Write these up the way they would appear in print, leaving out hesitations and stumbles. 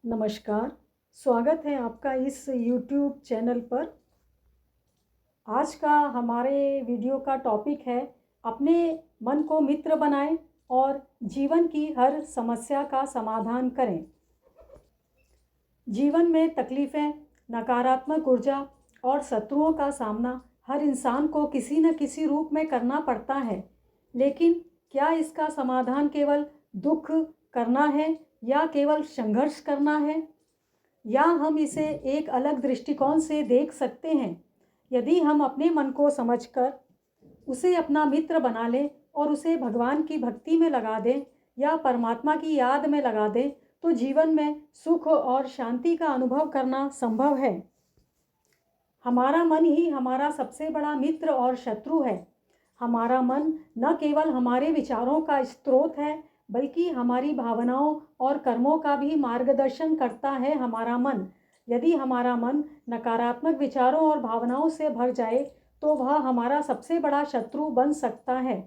नमस्कार, स्वागत है आपका इस YouTube चैनल पर। आज का हमारे वीडियो का टॉपिक है अपने मन को मित्र बनाएं और जीवन की हर समस्या का समाधान करें। जीवन में तकलीफ़ें, नकारात्मक ऊर्जा और शत्रुओं का सामना हर इंसान को किसी न किसी रूप में करना पड़ता है, लेकिन क्या इसका समाधान केवल दुख करना है या केवल संघर्ष करना है, या हम इसे एक अलग दृष्टिकोण से देख सकते हैं। यदि हम अपने मन को समझकर उसे अपना मित्र बना लें और उसे भगवान की भक्ति में लगा दें या परमात्मा की याद में लगा दें, तो जीवन में सुख और शांति का अनुभव करना संभव है। हमारा मन ही हमारा सबसे बड़ा मित्र और शत्रु है। हमारा मन न केवल हमारे विचारों का स्रोत है, बल्कि हमारी भावनाओं और कर्मों का भी मार्गदर्शन करता है। हमारा मन, यदि हमारा मन नकारात्मक विचारों और भावनाओं से भर जाए तो वह हमारा सबसे बड़ा शत्रु बन सकता है।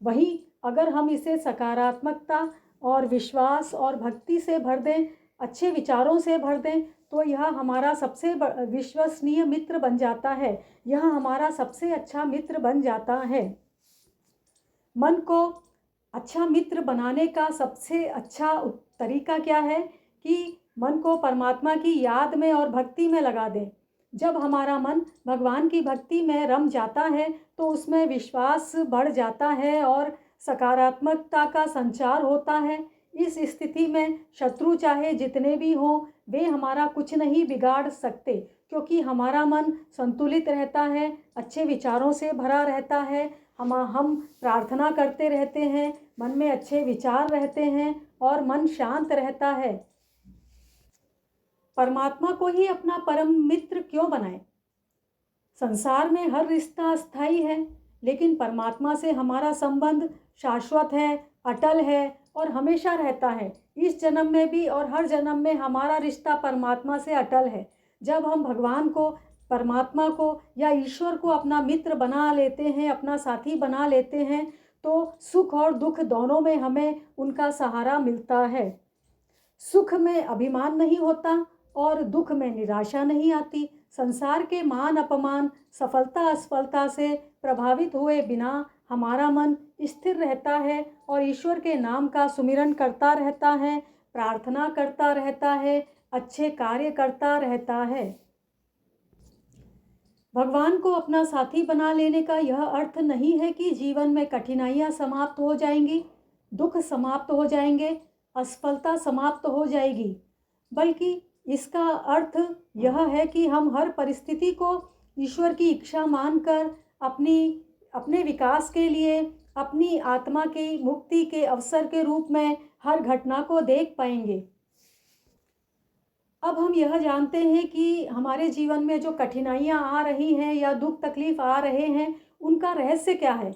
वहीं अगर हम इसे सकारात्मकता और विश्वास और भक्ति से भर दें, अच्छे विचारों से भर दें, तो यह हमारा सबसे विश्वसनीय मित्र बन जाता है। यह हमारा सबसे अच्छा मित्र बन जाता है। मन को अच्छा मित्र बनाने का सबसे अच्छा तरीका क्या है कि मन को परमात्मा की याद में और भक्ति में लगा दें। जब हमारा मन भगवान की भक्ति में रम जाता है तो उसमें विश्वास बढ़ जाता है और सकारात्मकता का संचार होता है। इस स्थिति में शत्रु चाहे जितने भी हों, वे हमारा कुछ नहीं बिगाड़ सकते, क्योंकि हमारा मन संतुलित रहता है, अच्छे विचारों से भरा रहता है। हम प्रार्थना करते रहते हैं, मन में अच्छे विचार रहते हैं और मन शांत रहता है। परमात्मा को ही अपना परम मित्र क्यों बनाएं? संसार में हर रिश्ता अस्थायी है, लेकिन परमात्मा से हमारा संबंध शाश्वत है, अटल है और हमेशा रहता है। इस जन्म में भी और हर जन्म में हमारा रिश्ता परमात्मा से अटल है। जब हम भगवान को, परमात्मा को या ईश्वर को अपना मित्र बना लेते हैं, अपना साथी बना लेते हैं, तो सुख और दुख दोनों में हमें उनका सहारा मिलता है। सुख में अभिमान नहीं होता और दुख में निराशा नहीं आती। संसार के मान अपमान, सफलता असफलता से प्रभावित हुए बिना हमारा मन स्थिर रहता है और ईश्वर के नाम का सुमिरन करता रहता है, प्रार्थना करता रहता है, अच्छे कार्य करता रहता है। भगवान को अपना साथी बना लेने का यह अर्थ नहीं है कि जीवन में कठिनाइयाँ समाप्त हो जाएंगी, दुख समाप्त हो जाएंगे, असफलता समाप्त हो जाएगी, बल्कि इसका अर्थ यह है कि हम हर परिस्थिति को ईश्वर की इच्छा मानकर अपने विकास के लिए, अपनी आत्मा की मुक्ति के अवसर के रूप में हर घटना को देख पाएंगे। अब हम यह जानते हैं कि हमारे जीवन में जो कठिनाइयाँ आ रही हैं या दुख तकलीफ आ रहे हैं, उनका रहस्य क्या है।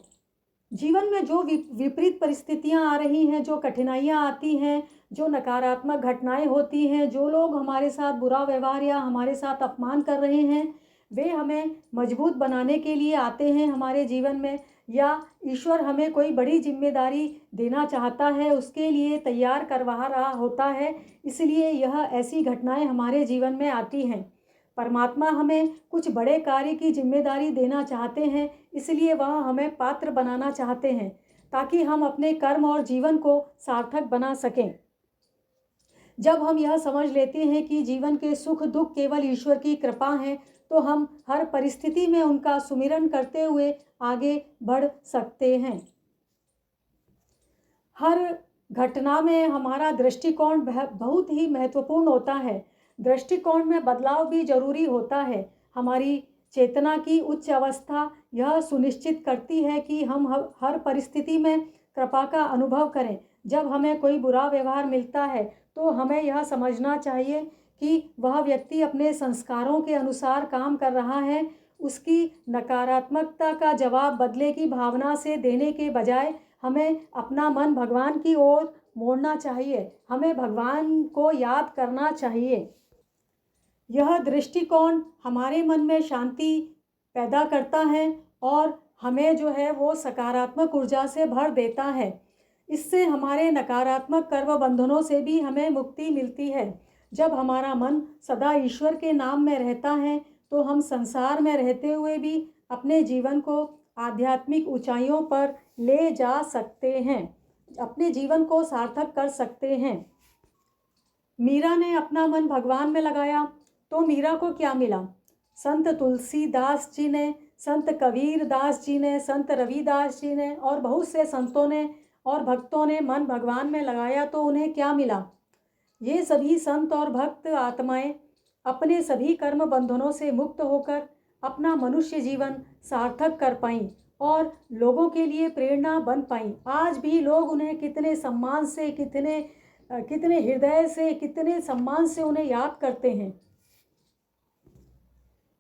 जीवन में जो विपरीत परिस्थितियाँ आ रही हैं, जो कठिनाइयाँ आती हैं, जो नकारात्मक घटनाएं होती हैं, जो लोग हमारे साथ बुरा व्यवहार या हमारे साथ अपमान कर रहे हैं, वे हमें मजबूत बनाने के लिए आते हैं हमारे जीवन में, या ईश्वर हमें कोई बड़ी जिम्मेदारी देना चाहता है, उसके लिए तैयार करवा रहा होता है, इसलिए यह ऐसी घटनाएं हमारे जीवन में आती हैं। परमात्मा हमें कुछ बड़े कार्य की जिम्मेदारी देना चाहते हैं, इसलिए वह हमें पात्र बनाना चाहते हैं, ताकि हम अपने कर्म और जीवन को सार्थक बना सकें। जब हम यह समझ लेते हैं कि जीवन के सुख दुख केवल ईश्वर की कृपा है, तो हम हर परिस्थिति में उनका सुमिरन करते हुए आगे बढ़ सकते हैं। हर घटना में हमारा दृष्टिकोण बहुत ही महत्वपूर्ण होता है। दृष्टिकोण में बदलाव भी जरूरी होता है। हमारी चेतना की उच्च अवस्था यह सुनिश्चित करती है कि हम हर परिस्थिति में कृपा का अनुभव करें। जब हमें कोई बुरा व्यवहार मिलता है तो हमें यह समझना चाहिए कि वह व्यक्ति अपने संस्कारों के अनुसार काम कर रहा है। उसकी नकारात्मकता का जवाब बदले की भावना से देने के बजाय हमें अपना मन भगवान की ओर मोड़ना चाहिए। हमें भगवान को याद करना चाहिए। यह दृष्टिकोण हमारे मन में शांति पैदा करता है और हमें जो है वो सकारात्मक ऊर्जा से भर देता है। इससे हमारे नकारात्मक कर्म बंधनों से भी हमें मुक्ति मिलती है। जब हमारा मन सदा ईश्वर के नाम में रहता है तो हम संसार में रहते हुए भी अपने जीवन को आध्यात्मिक ऊंचाइयों पर ले जा सकते हैं, अपने जीवन को सार्थक कर सकते हैं। मीरा ने अपना मन भगवान में लगाया तो मीरा को क्या मिला? संत तुलसीदास जी ने, संत कबीर दास जी ने, संत रविदास जी ने और बहुत से संतों ने और भक्तों ने मन भगवान में लगाया तो उन्हें क्या मिला? ये सभी संत और भक्त आत्माएं अपने सभी कर्म बंधनों से मुक्त होकर अपना मनुष्य जीवन सार्थक कर पाईं और लोगों के लिए प्रेरणा बन पाईं। आज भी लोग उन्हें कितने सम्मान से, कितने हृदय से, कितने सम्मान से उन्हें याद करते हैं।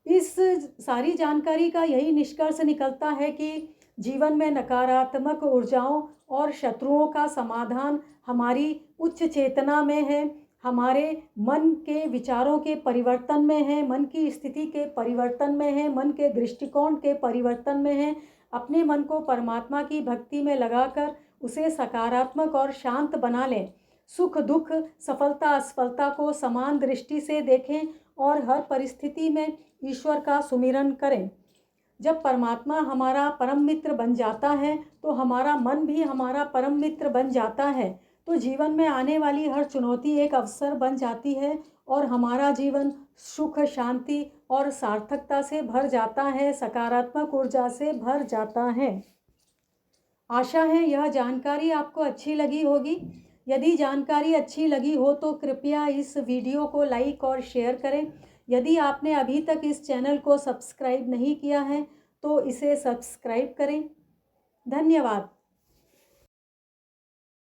इस सारी जानकारी का यही निष्कर्ष निकलता है कि जीवन में नकारात्मक ऊर्जाओं और शत्रुओं का समाधान हमारी उच्च चेतना में है, हमारे मन के विचारों के परिवर्तन में है, मन की स्थिति के परिवर्तन में है, मन के दृष्टिकोण के परिवर्तन में है। अपने मन को परमात्मा की भक्ति में लगाकर उसे सकारात्मक और शांत बना लें। सुख दुख, सफलता असफलता को समान दृष्टि से देखें और हर परिस्थिति में ईश्वर का सुमिरन करें। जब परमात्मा हमारा परम मित्र बन जाता है तो हमारा मन भी हमारा परम मित्र बन जाता है, तो जीवन में आने वाली हर चुनौती एक अवसर बन जाती है और हमारा जीवन सुख, शांति और सार्थकता से भर जाता है, सकारात्मक ऊर्जा से भर जाता है। आशा है यह जानकारी आपको अच्छी लगी होगी। यदि जानकारी अच्छी लगी हो तो कृपया इस वीडियो को लाइक और शेयर करें। यदि आपने अभी तक इस चैनल को सब्सक्राइब नहीं किया है तो इसे सब्सक्राइब करें। धन्यवाद।